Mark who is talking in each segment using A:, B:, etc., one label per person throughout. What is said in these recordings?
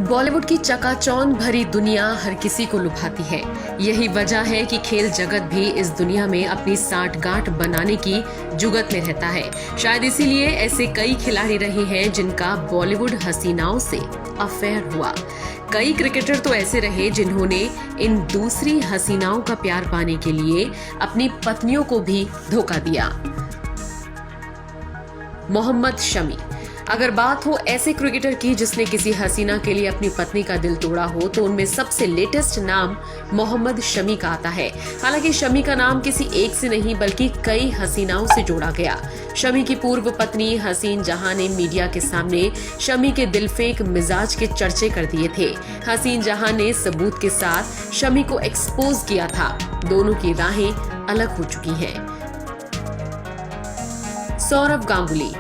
A: बॉलीवुड की चकाचौंध भरी दुनिया हर किसी को लुभाती है। यही वजह है कि खेल जगत भी इस दुनिया में अपनी साठगांठ बनाने की जुगत में रहता है। शायद इसीलिए ऐसे कई खिलाड़ी रहे हैं जिनका बॉलीवुड हसीनाओं से अफेयर हुआ। कई क्रिकेटर तो ऐसे रहे जिन्होंने इन दूसरी हसीनाओं का प्यार पाने के लिए अपनी पत्नियों को भी धोखा दिया। मोहम्मद शमी। अगर बात हो ऐसे क्रिकेटर की जिसने किसी हसीना के लिए अपनी पत्नी का दिल तोड़ा हो तो उनमें सबसे लेटेस्ट नाम मोहम्मद शमी का आता है। हालांकि शमी का नाम किसी एक से नहीं बल्कि कई हसीनाओं से जोड़ा गया। शमी की पूर्व पत्नी हसीन जहां ने मीडिया के सामने शमी के दिलफेंक मिजाज के चर्चे कर दिए थे। हसीन जहां ने सबूत के साथ शमी को एक्सपोज किया था। दोनों की राहें अलग हो चुकी हैं। सौरव गांगुली।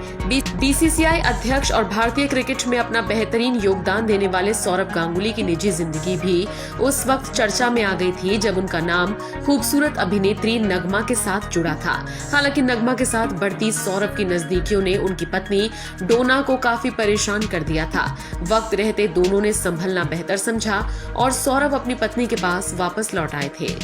A: बीसीसीआई अध्यक्ष और भारतीय क्रिकेट में अपना बेहतरीन योगदान देने वाले सौरव गांगुली की निजी जिंदगी भी उस वक्त चर्चा में आ गई थी जब उनका नाम खूबसूरत अभिनेत्री नगमा के साथ जुड़ा था। हालांकि नगमा के साथ बढ़ती सौरव की नजदीकियों ने उनकी पत्नी डोना को काफी परेशान कर दिया था। वक्त रहते दोनों ने संभलना बेहतर समझा और सौरव अपनी पत्नी के पास वापस लौट आए थे।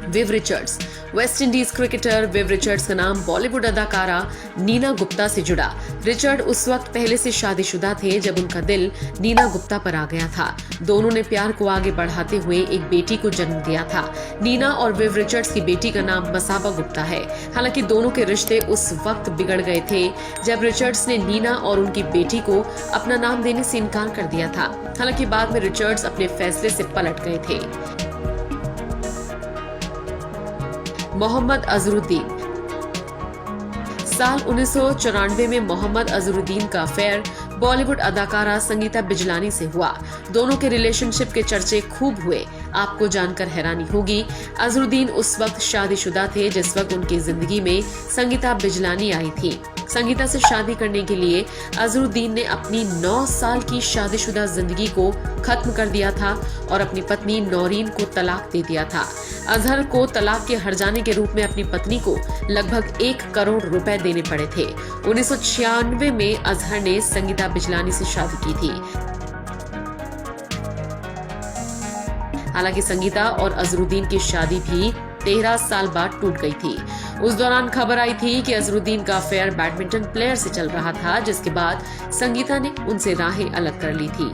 A: Viv Richards. West Indies cricketer Viv Richards का नाम बॉलीवुड अदाकारा नीना गुप्ता से जुड़ा। रिचर्ड उस वक्त पहले से शादीशुदा थे जब उनका दिल नीना गुप्ता पर आ गया था। दोनों ने प्यार को आगे बढ़ाते हुए एक बेटी को जन्म दिया था। नीना और विव रिचर्ड्स की बेटी का नाम मसाबा गुप्ता है। हालांकि दोनों के रिश्ते उस वक्त बिगड़ गए थे जब रिचर्ड्स ने नीना और उनकी बेटी को अपना नाम देने से इनकार कर दिया था। हालांकि बाद में रिचर्ड्स अपने फैसले से पलट गए थे। मोहम्मद अजहरुद्दीन। साल 1994 में मोहम्मद अजहरुद्दीन का अफेयर बॉलीवुड अदाकारा संगीता बिजलानी से हुआ। दोनों के रिलेशनशिप के चर्चे खूब हुए। आपको जानकर हैरानी होगी, अजहरुद्दीन उस वक्त शादीशुदा थे जिस वक्त उनकी जिंदगी में संगीता बिजलानी आई थी। संगीता से शादी करने के लिए अजहरुद्दीन ने अपनी 9 साल की शादीशुदा जिंदगी को खत्म कर दिया था और अपनी पत्नी नौरीन को तलाक दे दिया था। अजहर को तलाक के हर्जाने के रूप में अपनी पत्नी को लगभग 1 करोड़ रुपए देने पड़े थे। 1996 में अजहर ने संगीता बिजलानी से शादी की थी। हालांकि संगीता और अजहरुद्दीन की शादी भी 13 साल बाद टूट गई थी। उस दौरान खबर आई थी कि अजहरुद्दीन का अफेयर बैडमिंटन प्लेयर से चल रहा था, जिसके बाद संगीता ने उनसे राहें अलग कर ली थी।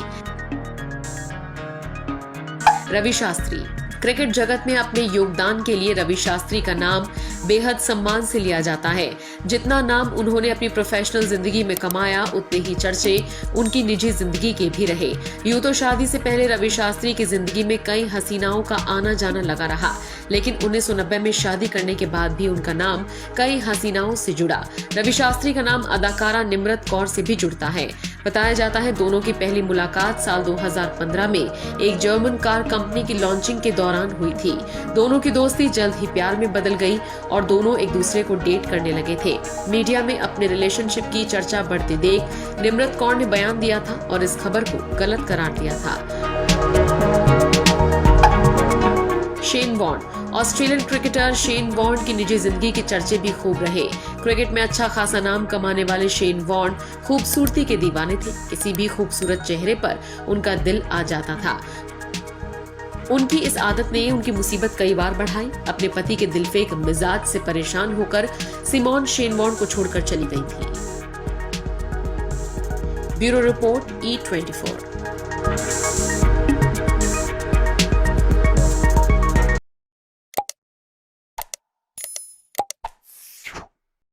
A: रवि शास्त्री। क्रिकेट जगत में अपने योगदान के लिए रवि शास्त्री का नाम बेहद सम्मान से लिया जाता है। जितना नाम उन्होंने अपनी प्रोफेशनल जिंदगी में कमाया उतने ही चर्चे उनकी निजी जिंदगी के भी रहे। यूं तो शादी से पहले रवि शास्त्री की जिंदगी में कई हसीनाओं का आना जाना लगा रहा, लेकिन 1990 में शादी करने के बाद भी उनका नाम कई हसीनाओं से जुड़ा। रवि शास्त्री का नाम अदाकारा निम्रत कौर से भी जुड़ता है। बताया जाता है दोनों की पहली मुलाकात साल 2015 में एक जर्मन कार कंपनी की लॉन्चिंग के दौरान हुई थी। दोनों की दोस्ती जल्द ही प्यार में बदल गई और दोनों एक दूसरे को डेट करने लगे थे। मीडिया में अपने रिलेशनशिप की चर्चा बढ़ते देख निम्रत कौर ने बयान दिया था और इस खबर को गलत करार दिया था। Shane Warne. Australian cricketer Shane Warne की निजी जिंदगी के चर्चे भी खूब रहे। क्रिकेट में अच्छा खासा नाम कमाने वाले शेन वॉर्न खूबसूरती के दीवाने थे। किसी भी खूबसूरत चेहरे पर उनका दिल आ जाता था। उनकी इस आदत ने उनकी मुसीबत कई बार बढ़ाई। अपने पति के दिलफेंक मिजाज से परेशान होकर सिमोन शेन वॉर्न को छोड़कर चली गई थी। Bureau report E24।